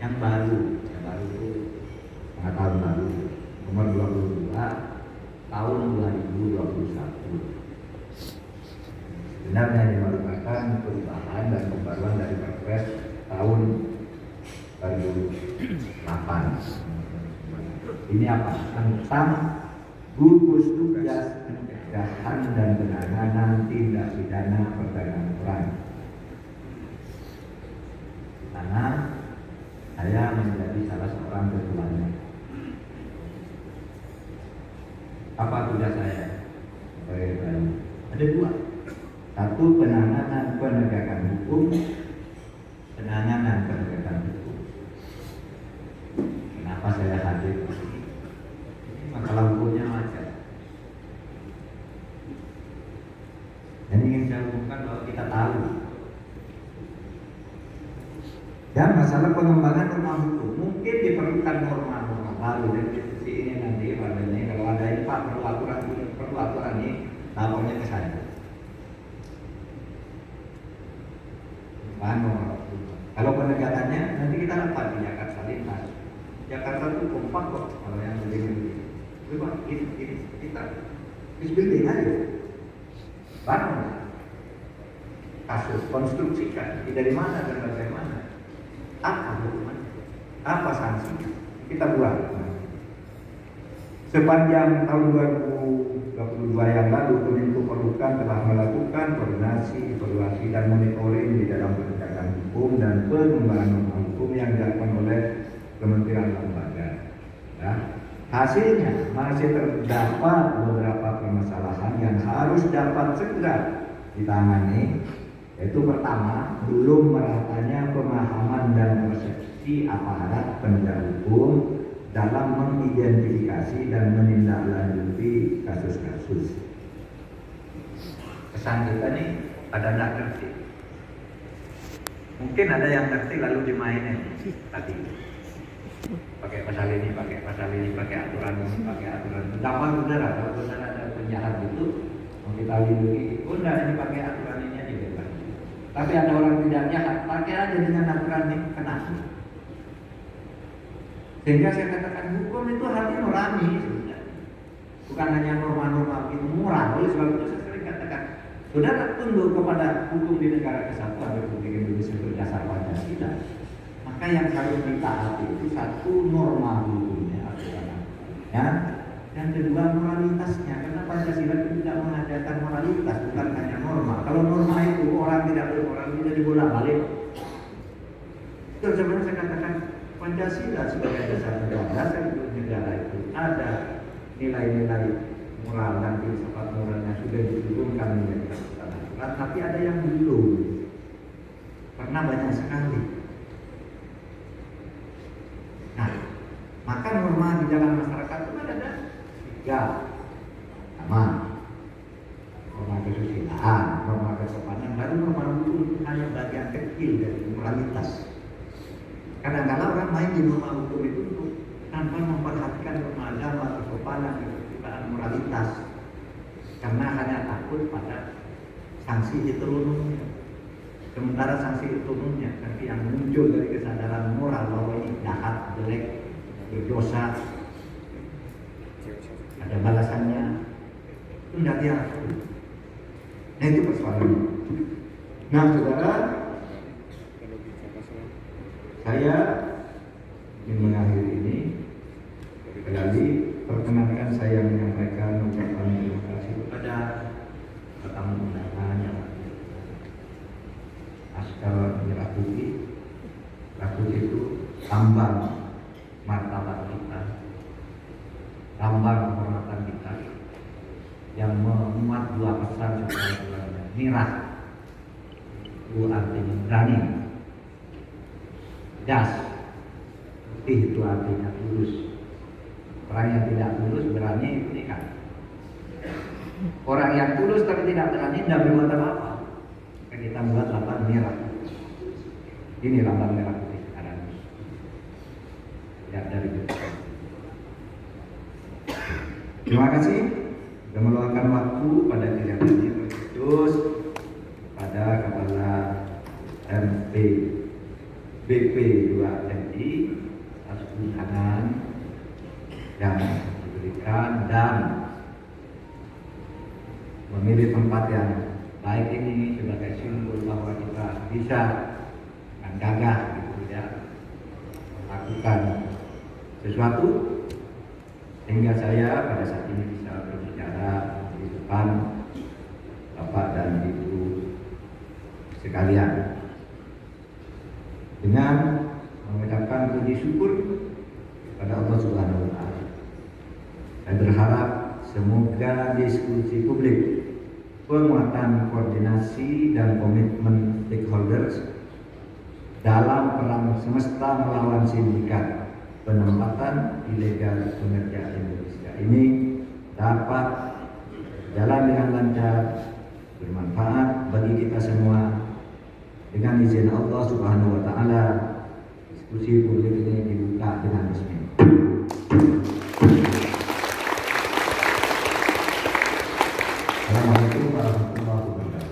yang baru itu tahun lalu nomor 22 tahun 2021. Sebenarnya ini merupakan perubahan dan pembaruan dari perpres tahun 2008. Ini apa? Tentang gugus tugas pencegahan dan penanganan tindak pidana perdagangan orang. Karena saya menjadi salah seorang ketuanya. Apa tugas saya? Ada dua. Satu, penanganan penegakan hukum. Kenapa saya hadir? Masalah hukumnya macam. Dan ingin saya umumkan bahwa kita tahu. Dan masalah pengembangan norma hukum mungkin diperlukan norma-norma baru dan diskusi ini nanti pada ini kalau ada Pak perlu aturan ini lapornya ke saya. Kalau penegakannya nanti kita dapat di Jakarta lintas. Jakarta itu kompak kok kalau yang begini. Coba kita building aja. Bangun kasus konstruksikan dari mana dan bagaimana. Apa hukuman? Apa sanksinya? Kita buat. Sepanjang tahun 2022 yang lalu, Kemenko Polhukam telah melakukan koordinasi, evaluasi, dan monitoring di dalam penegakan hukum dan pengembangan hukum yang dilakukan oleh Kementerian Lembaga. Ya. Hasilnya masih terdapat beberapa permasalahan yang harus dapat segera ditangani. Yaitu pertama, belum meratanya pemahaman dan persepsi aparat penegak hukum dalam mengidentifikasi dan menindaklanjuti kasus-kasus. Kesan kita nih ada nggak ngerti. Mungkin ada yang ngerti lalu dimainin tadi. Pakai pasal ini, pakai pasal ini, pakai aturan ini, pakai aturan ini. Gampang saudara, kalau saudara ada penjahat itu mau kita lindungi, oh enggak, ini pakai aturan ini aja bebas. Tapi ada orang tidak jahat, pakai aja dengan aturan ini, kena. Sehingga saya katakan hukum itu hati nurani sebenarnya. Bukan hanya norma-norma itu moral. Oleh sebab itu saya sering katakan, saudara tunduk kepada hukum di negara kesatuan Republik Indonesia berdasar Pancasila. Maka yang harus ditaati itu satu, norma hukumnya, aturan-aturannya, dan kedua moralitasnya. Karena Pancasila itu tidak mengajarkan moralitas, bukan hanya norma. Kalau norma itu orang tidak bermoral tidak dibolak-balik. Itu sebenarnya saya katakan Pancasila sebagai dasar negara itu ada nilai-nilai moral dan filsafat moralnya sudah diturunkan menjadi aturan, tapi ada yang belum, karena banyak sekali. Nah, maka norma di dalam masyarakat itu ada tiga. Pertama, norma kesusilaan, norma kesopanan, baru norma hukum itu hanya bagian kecil dari moralitas. Kadang-kadang orang main di norma hukum itu tanpa memperhatikan norma agama, kesopanan, kesusilaan, moralitas, karena hanya takut pada sanksi heteronomnya. Sementara sanksi heteronomnya, tapi yang muncul dari kesadaran moral bahwa ini jahat, jelek, berdosa, ada balasannya, itu tidak diatur. Nah itu persoalannya. Nah saudara, saya ingin mengakhiri ini. Kembali perkenankan saya menyampaikan ucapan terima kasih kepada tamu undangan yang Askar Merah Putih. Merah Putih itu lambang martabat kita, lambang kehormatan kita, yang memuat dua pesan sebenarnya. Merah itu artinya berani, das, putih itu artinya tulus. Orang yang tidak tulus berani ini kan. Orang yang tulus tapi tidak berani tidak berbuat apa-apa. Kita buat lambang merah. Ini lambang merah putih sekarang. Lihat dari itu. Terima kasih sudah meluangkan waktu pada kegiatan ini, terkhusus pada Kepala MP BP 2 MI atas undangan yang diberikan dan memilih tempat yang baik ini sebagai simbol bahwa kita bisa dengan gagah gitu ya melakukan sesuatu sehingga saya pada saat ini bisa berbicara di depan Bapak dan Ibu sekalian dengan mengucapkan puji syukur kepada Allah Subhanahu wa Ta'ala. Saya berharap semoga diskusi publik, penguatan koordinasi dan komitmen stakeholders dalam perang semesta melawan sindikat penempatan ilegal pekerja Indonesia ini dapat berjalan dengan lancar, bermanfaat bagi kita semua. Dengan izin Allah Subhanahu wa Ta'ala, diskusi publik ini dibuka dengan resmi. Assalamualaikum warahmatullahi wabarakatuh.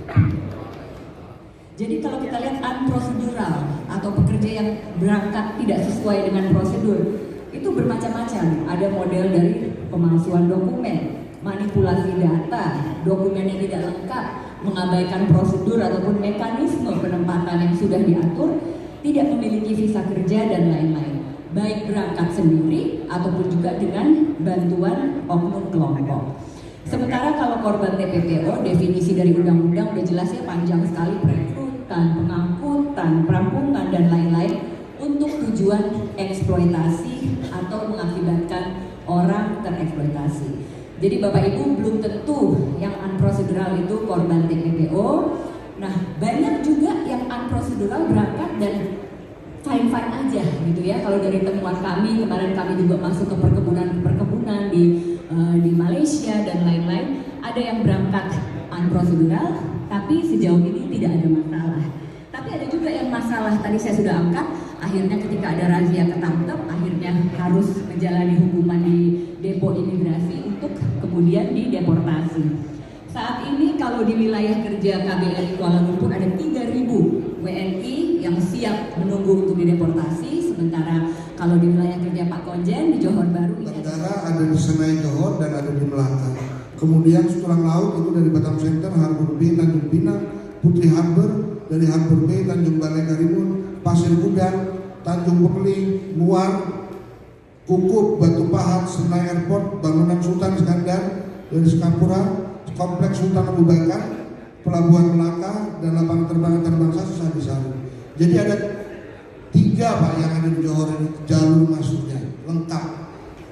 Jadi kalau kita lihat unprocedural atau pekerja yang berangkat tidak sesuai dengan prosedur, itu bermacam-macam. Ada model dari pemalsuan dokumen, manipulasi data, dokumen yang tidak lengkap, mengabaikan prosedur ataupun mekanisme penempatan yang sudah diatur, tidak memiliki visa kerja dan lain-lain, baik berangkat sendiri ataupun juga dengan bantuan oknum kelompok. Sementara kalau korban TPPO, definisi dari undang-undang udah jelas ya, panjang sekali, perekrutan, pengangkutan, perampungan dan lain-lain untuk tujuan eksploitasi atau mengakibatkan orang tereksploitasi. Jadi Bapak Ibu belum tentu yang unprocedural itu korban TPPO. Nah, banyak juga yang unprocedural berangkat dan fine-fine aja gitu ya. Kalau dari temuan kami, kemarin kami juga masuk ke perkebunan di Malaysia dan lain-lain, ada yang berangkat unprocedural tapi sejauh ini tidak ada masalah. Tapi ada juga yang masalah, tadi saya sudah angkat, akhirnya ketika ada razia ketangkep, akhirnya harus menjalani hukuman di depo imigrasi untuk kemudian dideportasi. Saat ini kalau di wilayah kerja KBRI Kuala Lumpur ada 3.000 WNI yang siap menunggu untuk dideportasi, sementara kalau di wilayah kerja Pak Konjen di Johor Baru Tenggara ada di Senai Johor dan ada di Melaka. Kemudian tulang laut itu dari Batam Center, Harbor B, Tanjung Pinang, Putri Harbor, dari Harbor B, Tanjung Balai Karimun, Pasir Udang, Tanjung Pekeli, Muar, Kukup, Batu Pahat, Senai Airport, bangunan Sultan Iskandar, dari Singapura, Kompleks Sultan Abu Bakar, Pelabuhan Melaka, dan lapangan terbang Sari. Jadi ada 3 Pak yang ada di Johor ini jalur masuknya lengkap.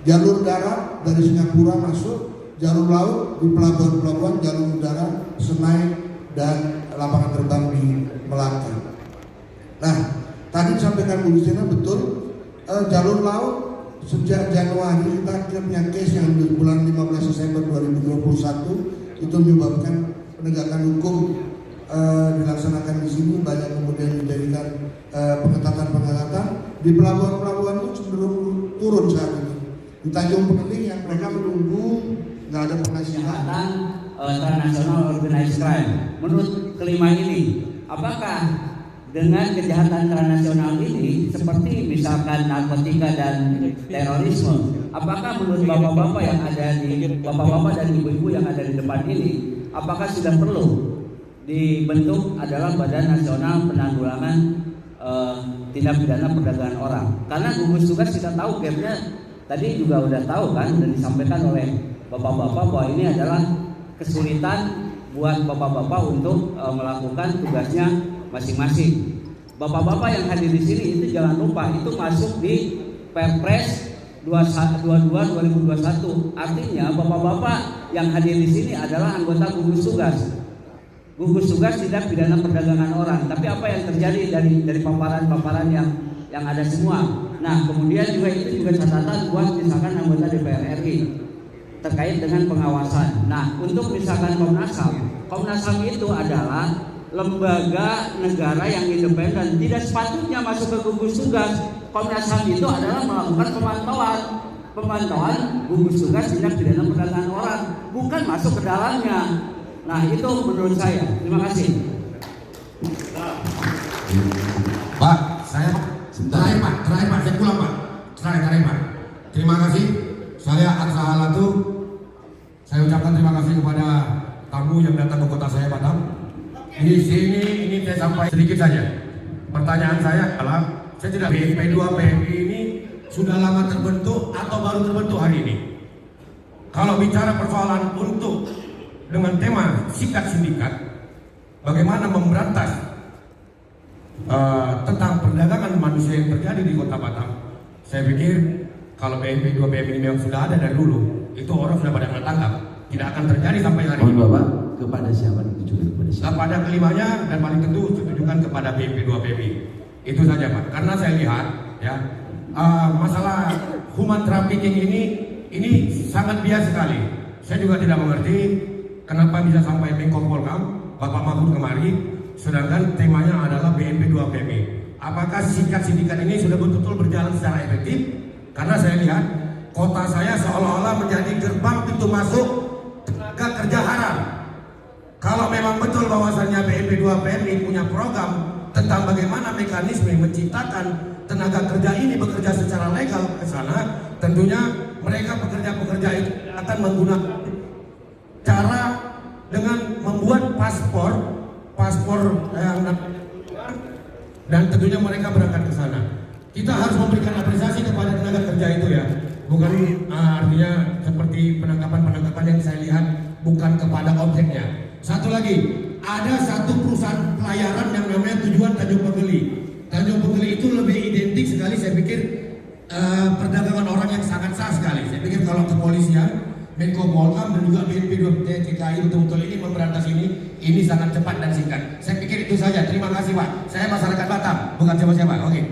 Jalur darat dari Singapura masuk, jalur laut di pelabuhan-pelabuhan, jalur udara Senai dan lapangan terbang di Melaka. Nah, tadi disampaikan Bu Lisena betul, jalur laut sejak Januari kita akhirnya case yang di bulan 15 Desember 2021 itu menyebabkan penegakan hukum dilaksanakan di sini, banyak kemudian dijadikan pengetatan di pelabuhan-pelabuhan itu cenderung turun saat ini. Di Tanjung Pekeli yang mereka menunggu nggak ada penghasilan. Transnational Organized Crime. Menurut kelima ini, apakah dengan kejahatan transnasional ini seperti misalkan narkotika dan terorisme, apakah menurut bapak-bapak yang ada di bapak-bapak dan ibu-ibu yang ada di depan ini, apakah sudah perlu dibentuk adalah Badan Nasional Penanggulangan Tindak Pidana Perdagangan Orang? Karena gugus tugas kita tahu gapnya tadi juga udah tahu kan, dan disampaikan oleh bapak-bapak bahwa ini adalah kesulitan buat bapak-bapak untuk melakukan tugasnya masing-masing. Bapak-bapak yang hadir di sini itu jangan lupa itu masuk di Perpres 22 2021. Artinya bapak-bapak yang hadir di sini adalah anggota gugus tugas. Gugus tugas tindak pidana perdagangan orang. Tapi apa yang terjadi dari paparan-paparan yang ada semua. Nah, kemudian juga itu juga catatan buat misalkan anggota DPR RI terkait dengan pengawasan. Nah, untuk misalkan Komnas HAM itu adalah lembaga negara yang independen, tidak sepatutnya masuk ke gugus tugas. Komnas HAM itu adalah melakukan pemantauan gugus tugas tindak pidana perdagangan orang, bukan masuk ke dalamnya. Nah, itu menurut saya. Terima kasih. Pak, saya terakhir Pak, saya pulang Pak. Terakhir Pak. Terima kasih. Saya Aksa Halatu. Saya ucapkan terima kasih kepada tamu yang datang ke kota saya Batam. Di sini ini saya sampaikan sedikit saja. Pertanyaan saya adalah, saya tidak BNP 2 PMI ini sudah lama terbentuk atau baru terbentuk hari ini? Kalau bicara persoalan untuk dengan tema sikat sindikat, bagaimana memberantas tentang perdagangan manusia yang terjadi di kota Batam, saya pikir kalau BNP 2 PMI ini memang sudah ada dari dulu, itu orang sudah pada tertangkap, tidak akan terjadi sampai hari ini. Bapak, kepada siapa ditujukan? Kepada siapa? Kepada kelimanya dan paling tentu ditujukan kepada BNP 2 PMI. Itu saja Pak. Karena saya lihat ya masalah human trafficking ini sangat bias sekali. Saya juga tidak mengerti kenapa bisa sampai Menko Polhukam Bapak Mahfud kemari, sedangkan temanya adalah BNP 2 PMI. Apakah sikat sindikat ini sudah betul-betul berjalan secara efektif? Karena saya lihat kota saya seolah-olah menjadi gerbang pintu masuk tenaga kerja haram. Kalau memang betul bahwasannya BNP 2 PMI punya program tentang bagaimana mekanisme menciptakan tenaga kerja ini bekerja secara legal ke sana, tentunya mereka pekerja-pekerja itu akan menggunakan cara dengan membuat paspor yang dan tentunya mereka berangkat ke sana. Kita harus memberikan apresiasi kepada tenaga kerja itu ya, bukan artinya seperti penangkapan yang saya lihat bukan kepada objeknya. Satu lagi, ada satu perusahaan pelayaran yang namanya Tujuan Tanjung Penggeli. Tanjung Penggeli itu lebih identik sekali, saya pikir perdagangan orang yang sangat sah sekali. Saya pikir kalau kepolisian, Menko Polhukam dan juga BNP 2 TKI betul-betul ini memberantas ini sangat cepat dan singkat. Saya pikir itu saja. Terima kasih Pak. Saya masyarakat Batam, bukan siapa-siapa. Oke.